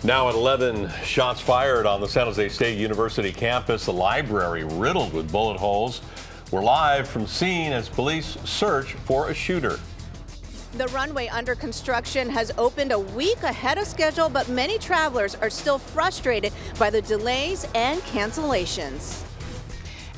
Now at 11, shots fired on the San Jose State University campus, the library riddled with bullet holes. We're live from scene as police search for a shooter. The runway under construction has opened a week ahead of schedule, but many travelers are still frustrated by the delays and cancellations.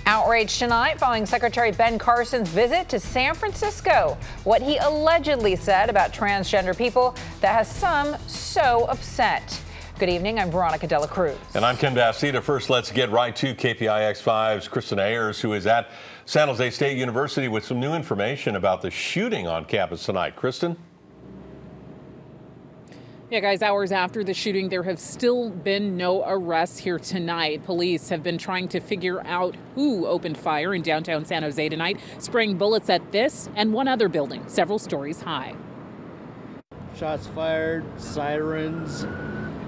Outrage tonight following Secretary Ben Carson's visit to San Francisco. What he allegedly said about transgender people that has some so upset. Good evening, I'm Veronica Dela Cruz. And I'm Ken Bastida. First, let's get right to KPIX 5's Kristen Ayers, who is at San Jose State University with some new information about the shooting on campus tonight. Kristen? Yeah, guys, hours after the shooting, there have still been no arrests here tonight. Police have been trying to figure out who opened fire in downtown San Jose tonight, spraying bullets at this and one other building, several stories high. Shots fired, sirens,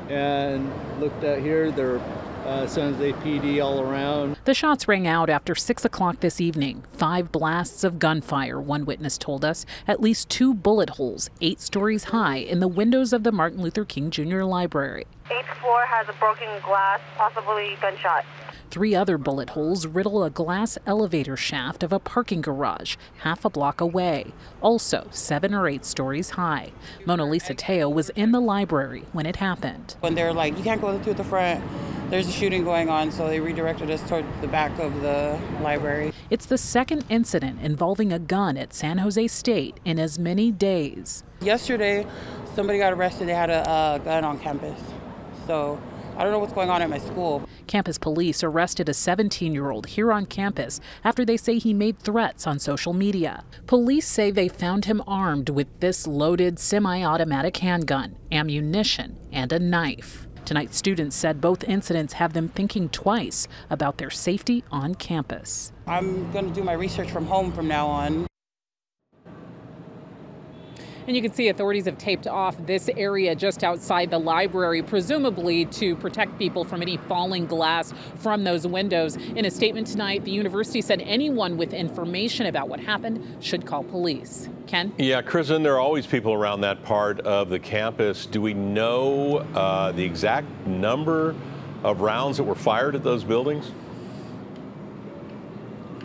and looked at here, there are San Jose PD all around. The shots rang out after 6 o'clock this evening. 5 blasts of gunfire, one witness told us. At least 2 bullet holes, 8 stories high, in the windows of the Martin Luther King Jr. Library. 8th floor has a broken glass, possibly gunshot. 3 other bullet holes riddle a glass elevator shaft of a parking garage half a block away, also 7 or 8 stories high. Mona Lisa Teo was in the library when it happened. When they're like, you can't go through the front, there's a shooting going on, so they redirected us toward the back of the library. It's the second incident involving a gun at San Jose State in as many days. Yesterday, somebody got arrested. They had a gun on campus. So I don't know what's going on at my school. Campus police arrested a 17-year-old here on campus after they say he made threats on social media. Police say they found him armed with this loaded semi-automatic handgun, ammunition, and a knife. Tonight, students said both incidents have them thinking twice about their safety on campus. I'm going to do my research from home from now on. And you can see authorities have taped off this area just outside the library, presumably to protect people from any falling glass from those windows. In a statement tonight, the university said anyone with information about what happened should call police. Ken? Yeah, Kristen, there are always people around that part of the campus. Do we know the exact number of rounds that were fired at those buildings?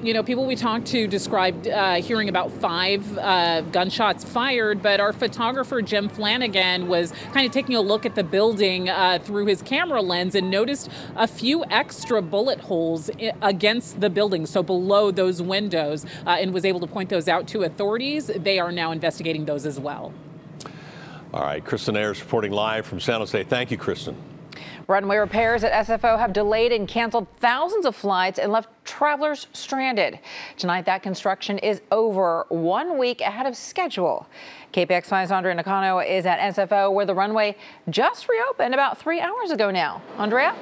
You know, people we talked to described hearing about 5 gunshots fired, but our photographer Jim Flanagan was kind of taking a look at the building through his camera lens and noticed a few extra bullet holes against the building, so below those windows, and was able to point those out to authorities. They are now investigating those as well. All right, Kristen Ayers reporting live from San Jose. Thank you, Kristen. Runway repairs at SFO have delayed and canceled thousands of flights and left travelers stranded. Tonight, that construction is over 1 week ahead of schedule. KPIX 5's Andrea Nakano is at SFO, where the runway just reopened about 3 hours ago now. Andrea?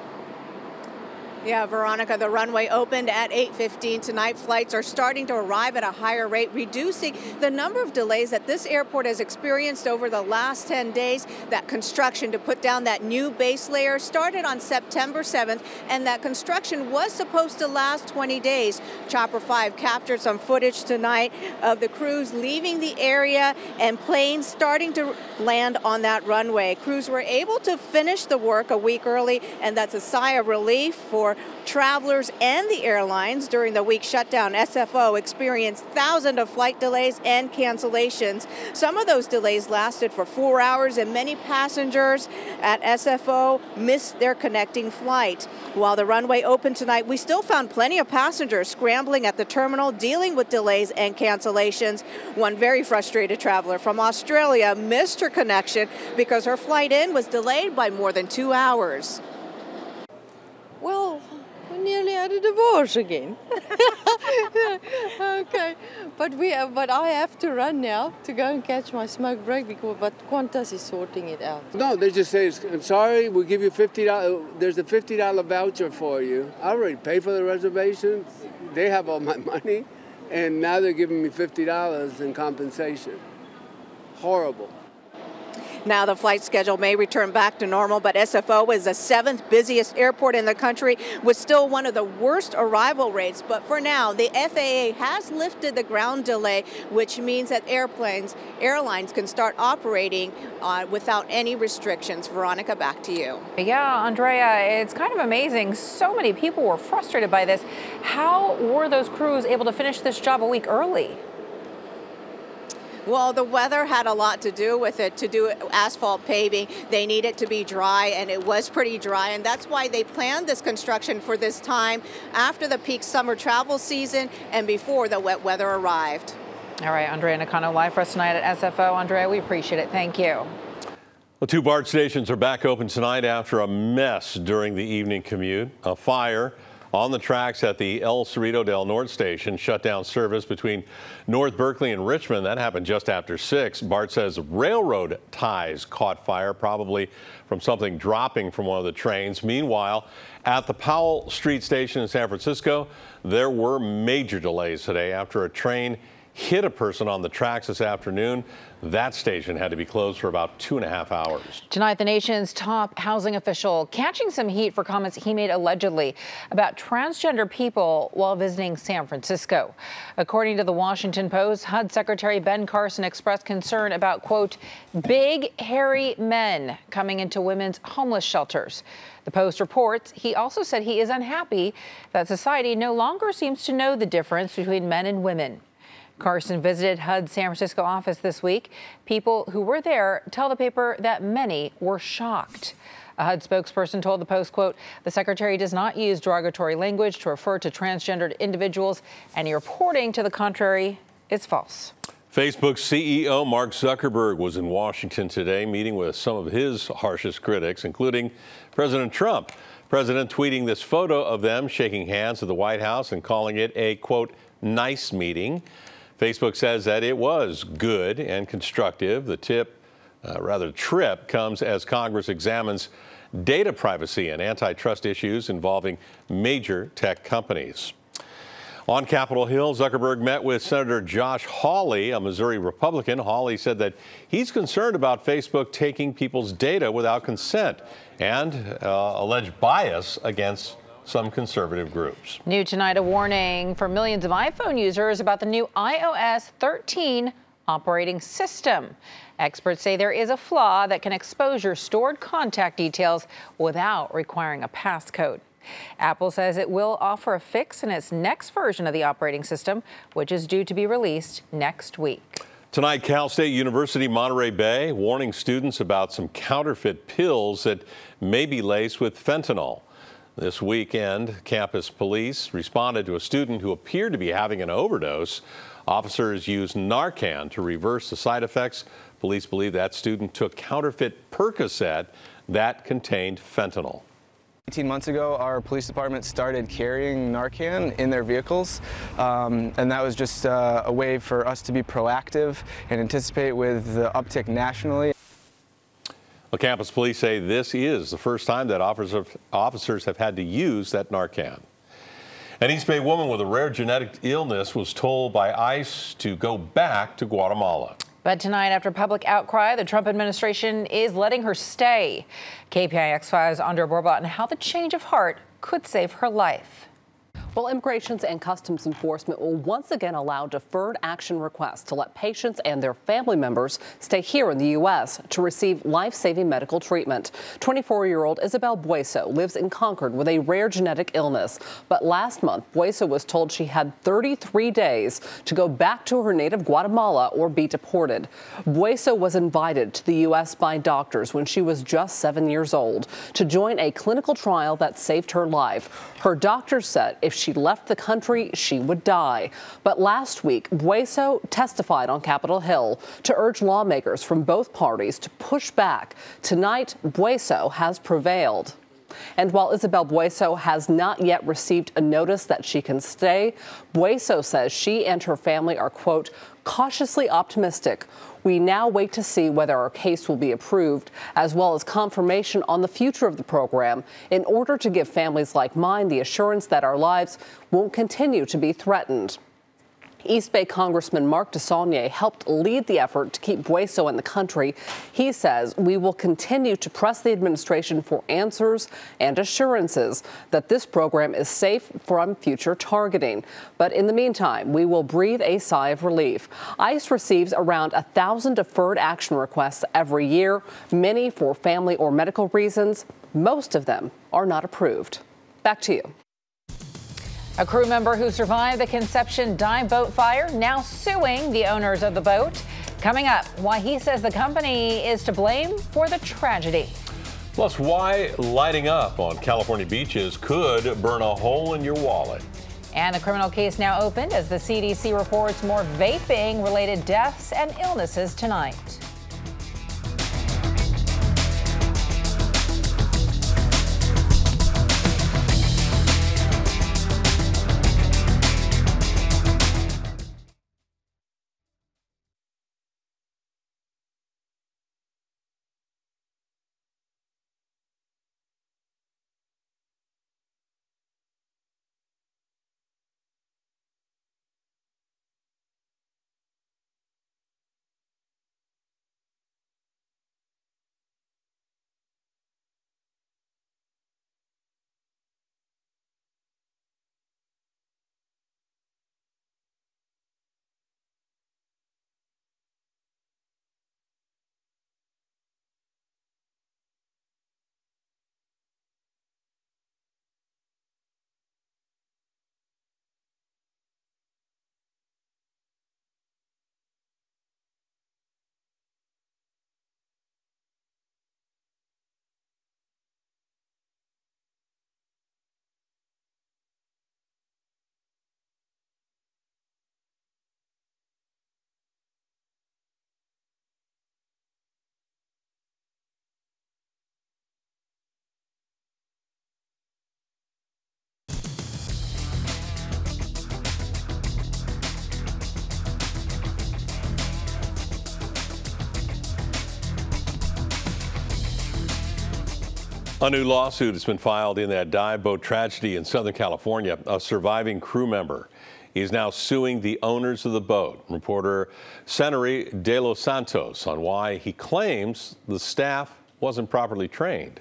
Yeah, Veronica, the runway opened at 8:15 tonight. Flights are starting to arrive at a higher rate, reducing the number of delays that this airport has experienced over the last 10 days. That construction to put down that new base layer started on September 7th, and that construction was supposed to last 20 days. Chopper 5 captured some footage tonight of the crews leaving the area and planes starting to land on that runway. Crews were able to finish the work a week early, and that's a sigh of relief for travelers and the airlines. During the week shutdown, SFO experienced thousands of flight delays and cancellations. Some of those delays lasted for 4 hours, and many passengers at SFO missed their connecting flight. While the runway opened tonight, we still found plenty of passengers scrambling at the terminal, dealing with delays and cancellations. One very frustrated traveler from Australia missed her connection because her flight in was delayed by more than 2 hours. Well, we nearly had a divorce again. Okay, but I have to run now to go and catch my smoke break but Qantas is sorting it out. No, they just say, I'm sorry, we'll give you $50. There's a $50 voucher for you. I already paid for the reservation. They have all my money, and now they're giving me $50 in compensation. Horrible. Now the flight schedule may return back to normal, but SFO is the 7th busiest airport in the country with still one of the worst arrival rates. But for now, the FAA has lifted the ground delay, which means that airlines can start operating without any restrictions. Veronica, back to you. Yeah, Andrea, it's kind of amazing. So many people were frustrated by this. How were those crews able to finish this job a week early? Well, the weather had a lot to do with it. To do asphalt paving, they need it to be dry, and it was pretty dry, and that's why they planned this construction for this time after the peak summer travel season and before the wet weather arrived. All right, Andrea Nakano live for us tonight at SFO. Andrea, we appreciate it. Thank you. Well, 2 BART stations are back open tonight after a mess during the evening commute. A fire on the tracks at the El Cerrito del Norte station shut down service between North Berkeley and Richmond. That happened just after 6. BART says railroad ties caught fire, probably from something dropping from one of the trains. Meanwhile, at the Powell Street station in San Francisco, there were major delays today after a train hit a person on the tracks this afternoon. That station had to be closed for about 2.5 hours. Tonight, the nation's top housing official catching some heat for comments he made allegedly about transgender people while visiting San Francisco. According to the Washington Post, HUD Secretary Ben Carson expressed concern about, quote, big, hairy men coming into women's homeless shelters. The Post reports he also said he is unhappy that society no longer seems to know the difference between men and women. Carson visited HUD's San Francisco office this week. People who were there tell the paper that many were shocked. A HUD spokesperson told the Post, quote, the secretary does not use derogatory language to refer to transgendered individuals. Any reporting to the contrary is false. Facebook CEO Mark Zuckerberg was in Washington today meeting with some of his harshest critics, including President Trump. President tweeting this photo of them shaking hands at the White House and calling it a, quote, nice meeting. Facebook says that it was good and constructive. The trip comes as Congress examines data privacy and antitrust issues involving major tech companies. On Capitol Hill, Zuckerberg met with Senator Josh Hawley, a Missouri Republican. Hawley said that he's concerned about Facebook taking people's data without consent and alleged bias against some conservative groups. New tonight, a warning for millions of iPhone users about the new iOS 13 operating system. Experts say there is a flaw that can expose your stored contact details without requiring a passcode. Apple says it will offer a fix in its next version of the operating system, which is due to be released next week. Tonight, Cal State University, Monterey Bay, warning students about some counterfeit pills that may be laced with fentanyl. This weekend, campus police responded to a student who appeared to be having an overdose. Officers used Narcan to reverse the side effects. Police believe that student took counterfeit Percocet that contained fentanyl. 18 months ago, our police department started carrying Narcan in their vehicles, and that was just a way for us to be proactive and anticipate with the uptick nationally. Well, campus police say this is the first time that officers have had to use that Narcan. An East Bay woman with a rare genetic illness was told by ICE to go back to Guatemala. But tonight, after public outcry, the Trump administration is letting her stay. KPIX 5's Andrea Borbot on how the change of heart could save her life. Well, Immigration and Customs Enforcement will once again allow deferred action requests to let patients and their family members stay here in the U.S. to receive life-saving medical treatment. 24-year-old Isabel Bueso lives in Concord with a rare genetic illness. But last month, Bueso was told she had 33 days to go back to her native Guatemala or be deported. Bueso was invited to the U.S. by doctors when she was just 7 years old to join a clinical trial that saved her life. Her doctors said if she left the country, she would die. But last week, Bueso testified on Capitol Hill to urge lawmakers from both parties to push back. Tonight, Bueso has prevailed. And while Isabel Bueso has not yet received a notice that she can stay, Bueso says she and her family are, quote, cautiously optimistic. We now wait to see whether our case will be approved, as well as confirmation on the future of the program, in order to give families like mine the assurance that our lives won't continue to be threatened. East Bay Congressman Mark DeSaulnier helped lead the effort to keep Bueso in the country. He says we will continue to press the administration for answers and assurances that this program is safe from future targeting. But in the meantime, we will breathe a sigh of relief. ICE receives around 1,000 deferred action requests every year, many for family or medical reasons. Most of them are not approved. Back to you. A crew member who survived the Conception dive boat fire now suing the owners of the boat. Coming up, why he says the company is to blame for the tragedy. Plus, why lighting up on California beaches could burn a hole in your wallet. And the criminal case now opened as the CDC reports more vaping-related deaths and illnesses tonight. A new lawsuit has been filed in that dive boat tragedy in Southern California. A surviving crew member is now suing the owners of the boat. Reporter Seneri De Los Santos on why he claims the staff wasn't properly trained.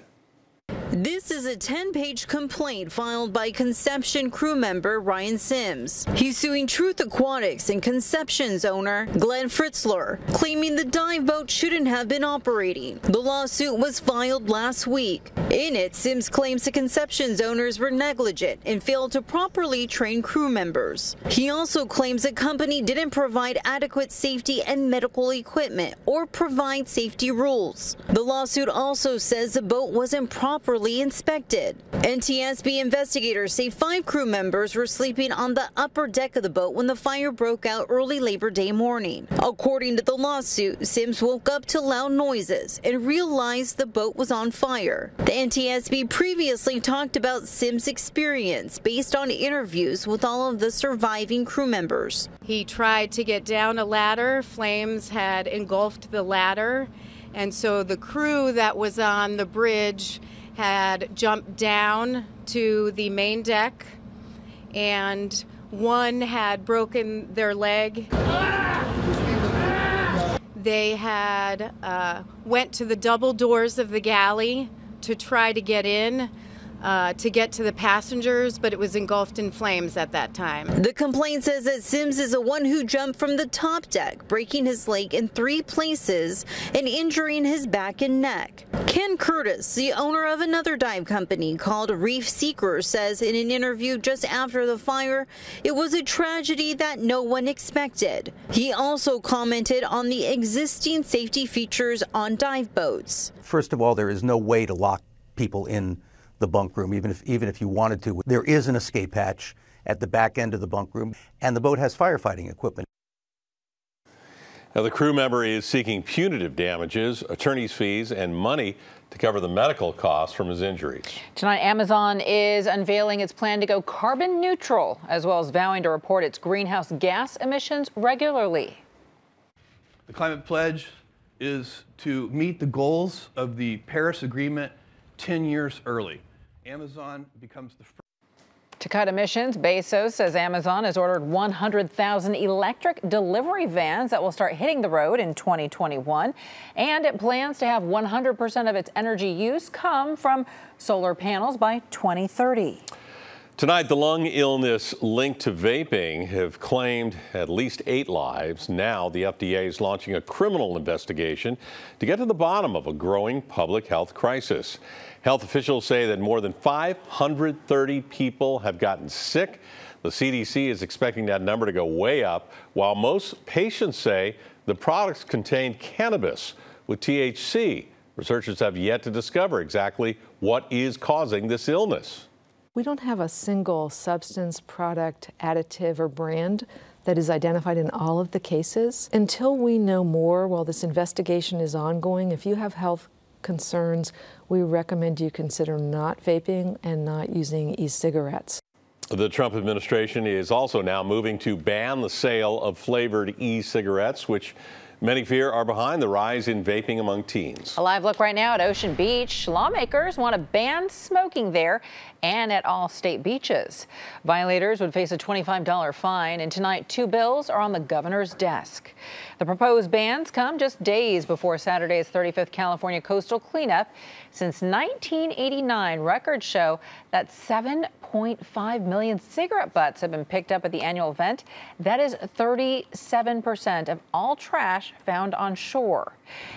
This is a 10-page complaint filed by Conception crew member Ryan Sims. He's suing Truth Aquatics and Conception's owner, Glenn Fritzler, claiming the dive boat shouldn't have been operating. The lawsuit was filed last week. In it, Sims claims the Conception's owners were negligent and failed to properly train crew members. He also claims the company didn't provide adequate safety and medical equipment or provide safety rules. The lawsuit also says the boat wasn't properly inspected. NTSB investigators say 5 crew members were sleeping on the upper deck of the boat when the fire broke out early Labor Day morning. According to the lawsuit, Sims woke up to loud noises and realized the boat was on fire. The NTSB previously talked about Sims' experience based on interviews with all of the surviving crew members. He tried to get down a ladder. Flames had engulfed the ladder, and so the crew that was on the bridge had jumped down to the main deck, and one had broken their leg. They had went to the double doors of the galley to try to get in, to get to the passengers, but it was engulfed in flames at that time. The complaint says that Sims is the one who jumped from the top deck, breaking his leg in 3 places and injuring his back and neck. Ken Curtis, the owner of another dive company called Reef Seeker, says in an interview just after the fire, it was a tragedy that no one expected. He also commented on the existing safety features on dive boats. First of all, there is no way to lock people in the bunk room, even if you wanted to. There is an escape hatch at the back end of the bunk room, and the boat has firefighting equipment. Now, the crew member is seeking punitive damages, attorney's fees, and money to cover the medical costs from his injuries. Tonight, Amazon is unveiling its plan to go carbon neutral, as well as vowing to report its greenhouse gas emissions regularly. The climate pledge is to meet the goals of the Paris Agreement 10 years early. Amazon becomes the first. To cut emissions, Bezos says Amazon has ordered 100,000 electric delivery vans that will start hitting the road in 2021. And it plans to have 100% of its energy use come from solar panels by 2030. Tonight, the lung illness linked to vaping have claimed at least 8 lives. Now, the FDA is launching a criminal investigation to get to the bottom of a growing public health crisis. Health officials say that more than 530 people have gotten sick. The CDC is expecting that number to go way up, while most patients say the products contain cannabis with THC. Researchers have yet to discover exactly what is causing this illness. We don't have a single substance, product, additive, or brand that is identified in all of the cases. Until we know more while this investigation is ongoing, if you have health concerns, we recommend you consider not vaping and not using e-cigarettes. The Trump administration is also now moving to ban the sale of flavored e-cigarettes, which many fear are behind the rise in vaping among teens. A live look right now at Ocean Beach. Lawmakers want to ban smoking there and at all state beaches. Violators would face a $25 fine, and tonight 2 bills are on the governor's desk. The proposed bans come just days before Saturday's 35th California coastal cleanup. Since 1989, records show that 7.5 million cigarette butts have been picked up at the annual event. That is 37% of all trash found on shore.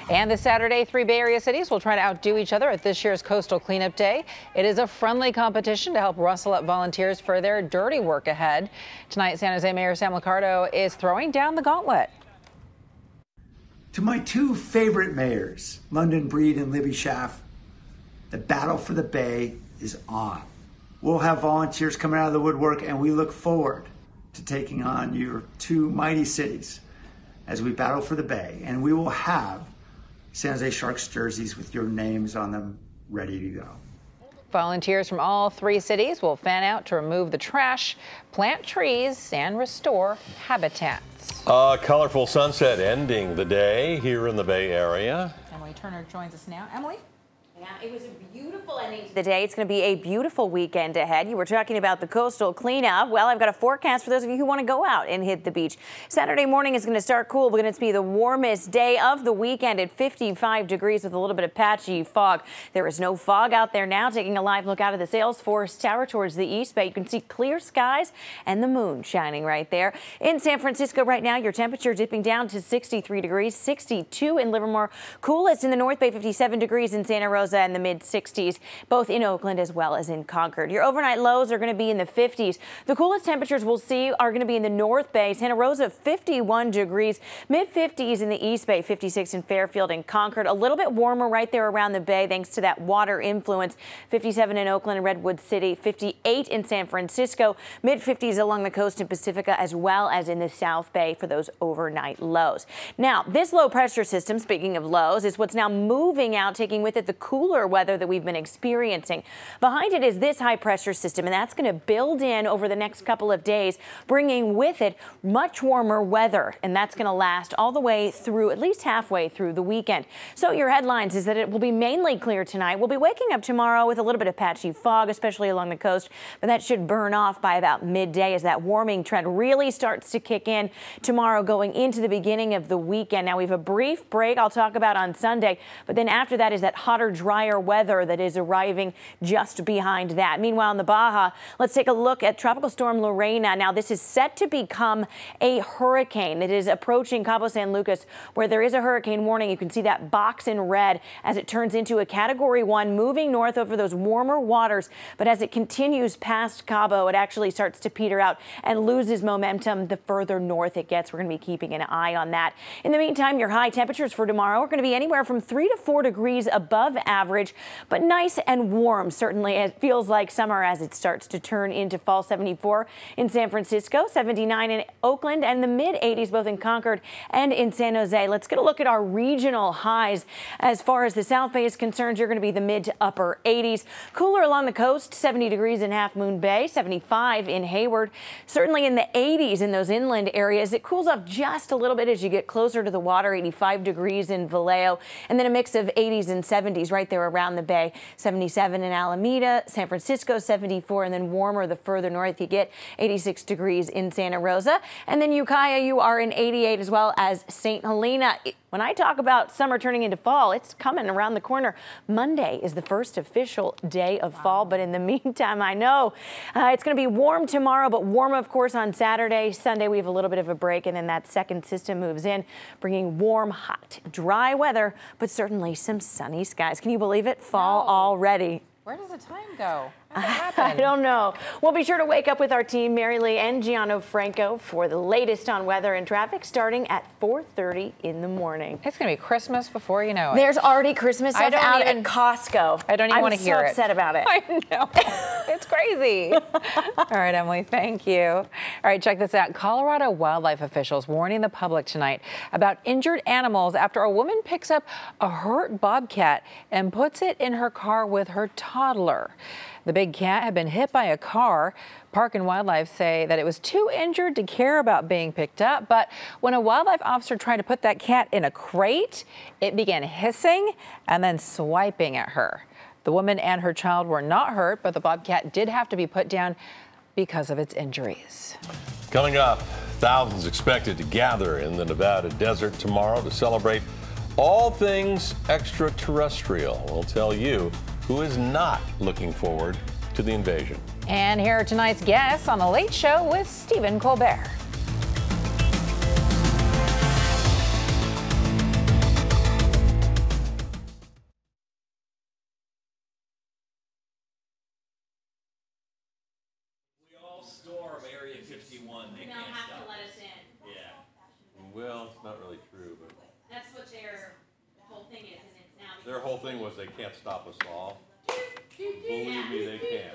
And this Saturday, 3 Bay Area cities will try to outdo each other at this year's Coastal Cleanup Day. It is a friendly competition to help rustle up volunteers for their dirty work ahead. Tonight, San Jose Mayor Sam Liccardo is throwing down the gauntlet. To my 2 favorite mayors, London Breed and Libby Schaaf, the battle for the Bay is on. We'll have volunteers coming out of the woodwork, and we look forward to taking on your 2 mighty cities as we battle for the Bay. And we will have San Jose Sharks jerseys with your names on them ready to go. Volunteers from all 3 cities will fan out to remove the trash, plant trees, and restore habitats. A colorful sunset ending the day here in the Bay Area. Emily Turner joins us now. Emily? Yeah, it was a beautiful ending to the day. It's going to be a beautiful weekend ahead. You were talking about the coastal cleanup. Well, I've got a forecast for those of you who want to go out and hit the beach. Saturday morning is going to start cool, but it's going to be the warmest day of the weekend at 55 degrees with a little bit of patchy fog. There is no fog out there now. Taking a live look out of the Salesforce Tower towards the east bay, you can see clear skies and the moon shining right there. In San Francisco right now, your temperature dipping down to 63 degrees, 62 in Livermore. Coolest in the North Bay, 57 degrees in Santa Rosa and the mid-60s, both in Oakland as well as in Concord. Your overnight lows are going to be in the 50s. The coolest temperatures we'll see are going to be in the North Bay. Santa Rosa, 51 degrees, mid-50s in the East Bay, 56 in Fairfield and Concord. A little bit warmer right there around the bay thanks to that water influence. 57 in Oakland and Redwood City, 58 in San Francisco, mid-50s along the coast in Pacifica as well as in the South Bay for those overnight lows. Now, this low pressure system, speaking of lows, is what's now moving out, taking with it the cooler weather that we've been experiencing. Behind it is this high pressure system, and that's going to build in over the next couple of days, bringing with it much warmer weather, and that's going to last all the way through, at least halfway through the weekend. So your headlines is that it will be mainly clear tonight. We'll be waking up tomorrow with a little bit of patchy fog, especially along the coast, but that should burn off by about midday as that warming trend really starts to kick in tomorrow going into the beginning of the weekend. Now we have a brief break I'll talk about on Sunday, but then after that is that hotter, drier weather that is arriving just behind that. Meanwhile, in the Baja, let's take a look at Tropical Storm Lorena. Now, this is set to become a hurricane. It is approaching Cabo San Lucas, where there is a hurricane warning. You can see that box in red as it turns into a Category 1, moving north over those warmer waters. But as it continues past Cabo, it actually starts to peter out and loses momentum the further north it gets. We're going to be keeping an eye on that. In the meantime, your high temperatures for tomorrow are going to be anywhere from 3 to 4 degrees above average, but nice and warm. Certainly it feels like summer as it starts to turn into fall. 74 in San Francisco, 79 in Oakland, and the mid-80s both in Concord and in San Jose. Let's get a look at our regional highs. As far as the South Bay is concerned, you're going to be the mid to upper 80s. Cooler along the coast, 70 degrees in Half Moon Bay, 75 in Hayward. Certainly in the 80s in those inland areas. It cools off just a little bit as you get closer to the water, 85 degrees in Vallejo, and then a mix of 80s and 70s right right there around the bay. 77 in Alameda, San Francisco 74, and then warmer the further north you get. 86 degrees in Santa Rosa. And then Ukiah, you are in 88, as well as St. Helena. When I talk about summer turning into fall, it's coming around the corner. Monday is the first official day of fall, but in the meantime, I know it's going to be warm tomorrow, but warm, of course, on Saturday. Sunday, we have a little bit of a break, and then that second system moves in, bringing warm, hot, dry weather, but certainly some sunny skies. Can you believe it? Fall already. Where does the time go? I don't know. We'll be sure to wake up with our team, Mary Lee and Gianno Franco, for the latest on weather and traffic starting at 4:30 in the morning. It's going to be Christmas before you know it. There's already Christmas stuff out at Costco. I don't even want to hear it. I'm so upset about it. I know. It's crazy. All right, Emily, thank you. All right, check this out. Colorado wildlife officials warning the public tonight about injured animals after a woman picks up a hurt bobcat and puts it in her car with her toddler. The big cat had been hit by a car. Park and Wildlife say that it was too injured to care about being picked up, but when a wildlife officer tried to put that cat in a crate, it began hissing and then swiping at her. The woman and her child were not hurt, but the bobcat did have to be put down because of its injuries. Coming up, thousands expected to gather in the Nevada desert tomorrow to celebrate all things extraterrestrial. We'll tell you who is not looking forward to the invasion. And here are tonight's guests on The Late Show with Stephen Colbert. We all storm Area 51. They can't stop let us in. Yeah. Well, it's not really true, but That's what their whole thing is, and it's now. their whole thing was they can't stop us all. Believe me, they can.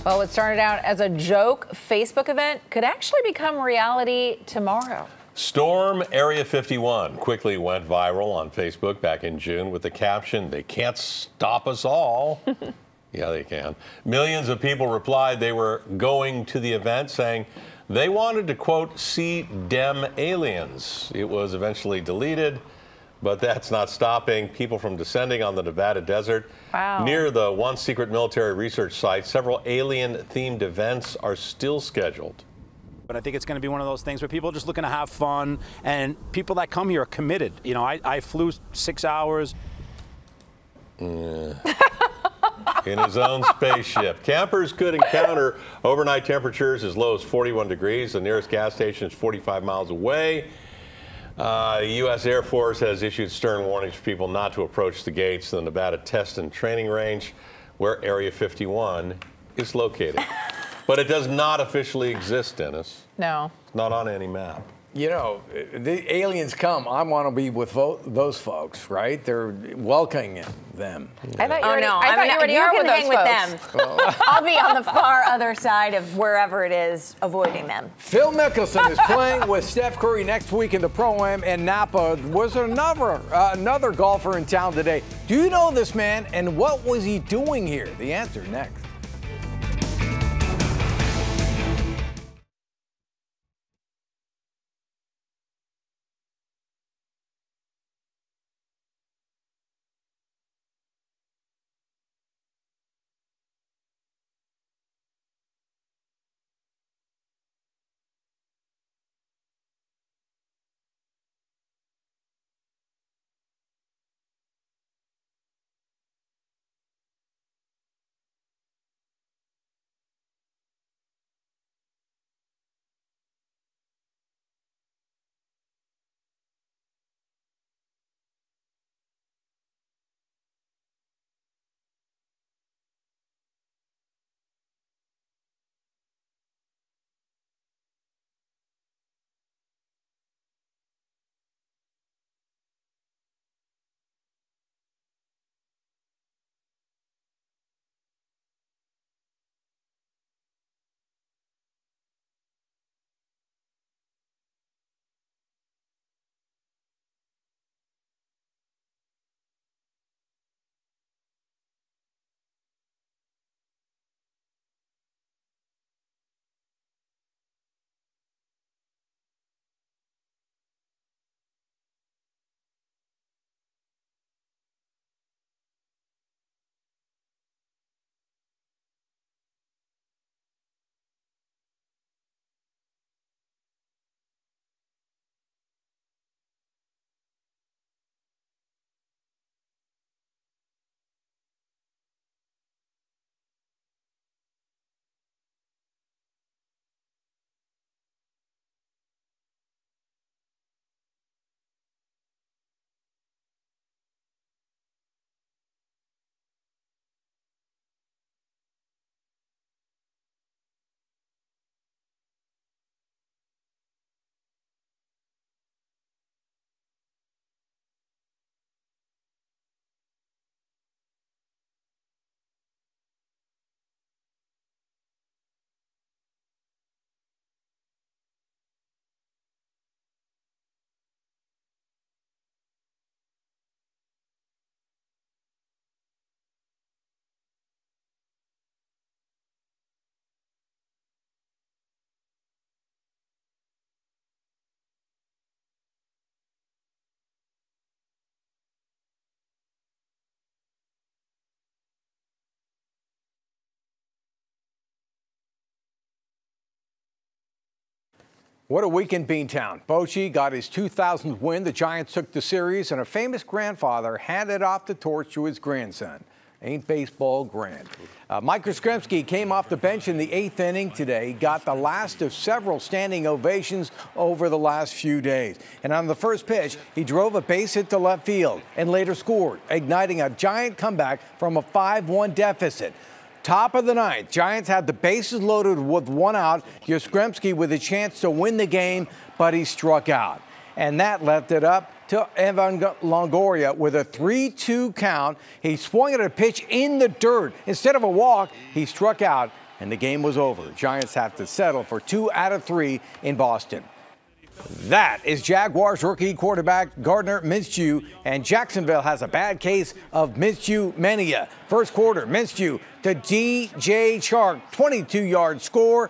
Well, what started out as a joke Facebook event could actually become reality tomorrow. Storm Area 51 quickly went viral on Facebook back in June with the caption, "They can't stop us all." Yeah, they can. Millions of people replied they were going to the event, saying they wanted to, quote, see dem aliens. It was eventually deleted, but that's not stopping people from descending on the Nevada desert. Wow. Near the once secret military research site, several alien-themed events are still scheduled. But I think it's going to be one of those things where people are just looking to have fun, and people that come here are committed. You know, I flew 6 hours. In his own spaceship. Campers could encounter overnight temperatures as low as 41 degrees. The nearest gas station is 45 miles away. The U.S. Air Force has issued stern warnings for people not to approach the gates of the Nevada Test and Training Range, where Area 51 is located. But it does not officially exist, Dennis. No. It's not on any map. You know, the aliens come. I want to be with those folks, right? They're welcoming them. I thought you already are with those folks. I'll be on the far other side of wherever it is, avoiding them. Phil Mickelson is playing with Steph Curry next week in the Pro-Am in Napa. Was there another golfer in town today? Do you know this man, and what was he doing here? The answer next. What a week in Beantown. Bochy got his 2000th win. The Giants took the series, and a famous grandfather handed off the torch to his grandson. Ain't baseball grand? Mike Yastrzemski came off the bench in the 8th inning today. Got the last of several standing ovations over the last few days. And on the first pitch, he drove a base hit to left field and later scored, igniting a Giant comeback from a 5-1 deficit. Top of the 9th, Giants had the bases loaded with 1 out. Yastrzemski with a chance to win the game, but he struck out. And that left it up to Evan Longoria with a 3-2 count. He swung at a pitch in the dirt. Instead of a walk, he struck out, and the game was over. Giants have to settle for 2 out of 3 in Boston. That is Jaguars rookie quarterback Gardner Minshew, and Jacksonville has a bad case of Minshew mania. First quarter, Minshew to DJ Chark, 22-yard score.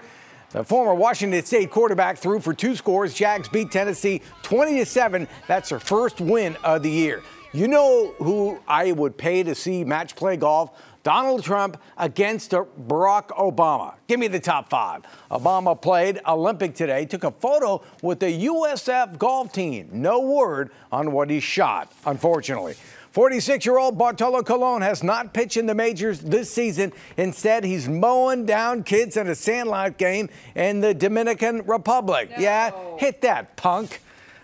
The former Washington State quarterback threw for 2 scores. Jags beat Tennessee 20-7. That's their first win of the year. You know who I would pay to see match play golf? Donald Trump against Barack Obama. Give me the top 5. Obama played Olympic today, took a photo with the USF golf team. No word on what he shot, unfortunately. 46-year-old Bartolo Colon has not pitched in the majors this season. Instead, he's mowing down kids at a sandlot game in the Dominican Republic. No. Yeah, hit that, punk.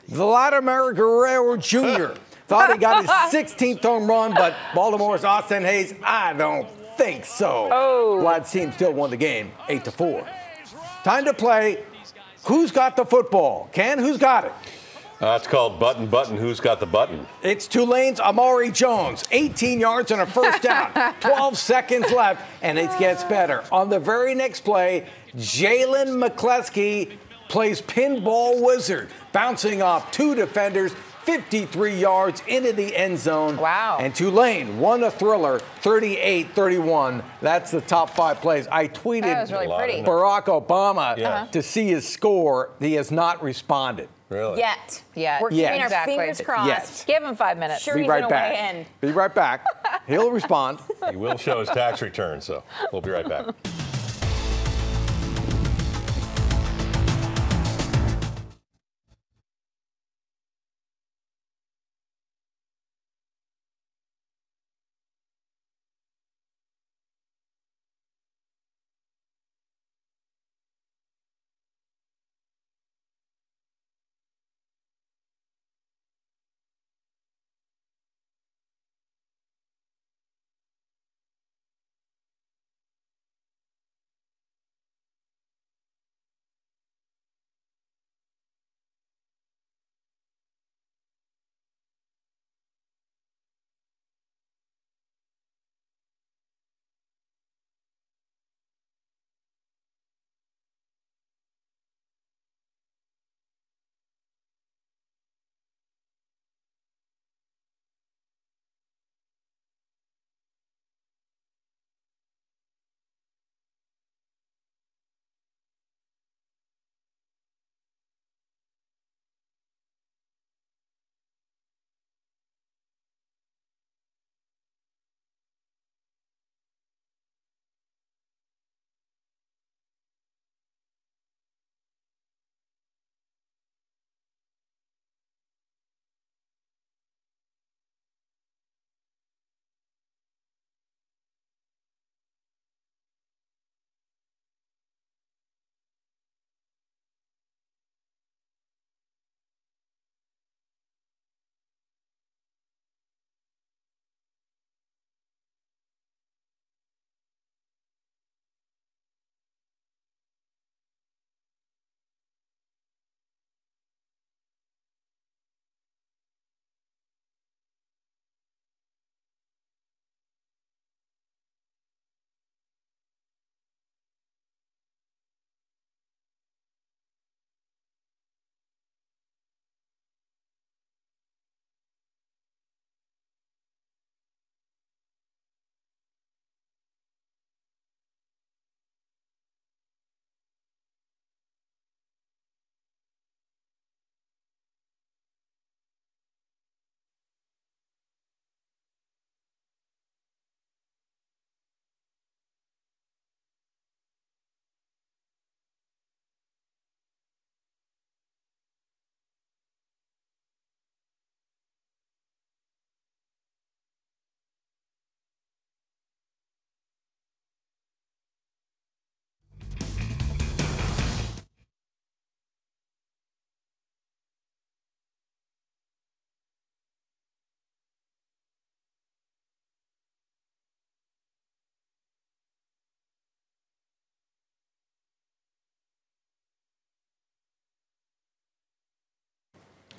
Vladimir Guerrero Jr. thought he got his 16th home run, but Baltimore's Austin Hayes, I don't think so. Vlad's team still won the game 8-4. Time to play Who's Got the Football? Ken, who's got it? It's called Button Button. Who's got the button? It's Tulane's Amari Jones. 18 yards and a first down. 12 seconds left, and it gets better. On the very next play, Jalen McCleskey plays pinball wizard, bouncing off 2 defenders, 53 yards into the end zone. Wow. And Tulane won a thriller, 38-31. That's the top 5 plays. I tweeted that was really pretty. Barack Obama to see his score. He has not responded. Really? Yet. We're keeping our fingers crossed. Give him 5 minutes. Sure, Be he's right gonna back. weigh in. Be right back. He'll respond. He will show his tax return, so we'll be right back.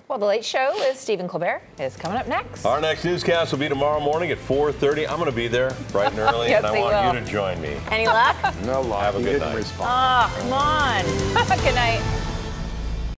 Well, The Late Show with Stephen Colbert is coming up next. Our next newscast will be tomorrow morning at 4:30. I'm going to be there bright and early, Yes, and I want you to join me. Any luck? No luck. Have a good night. Oh, come on. Good night.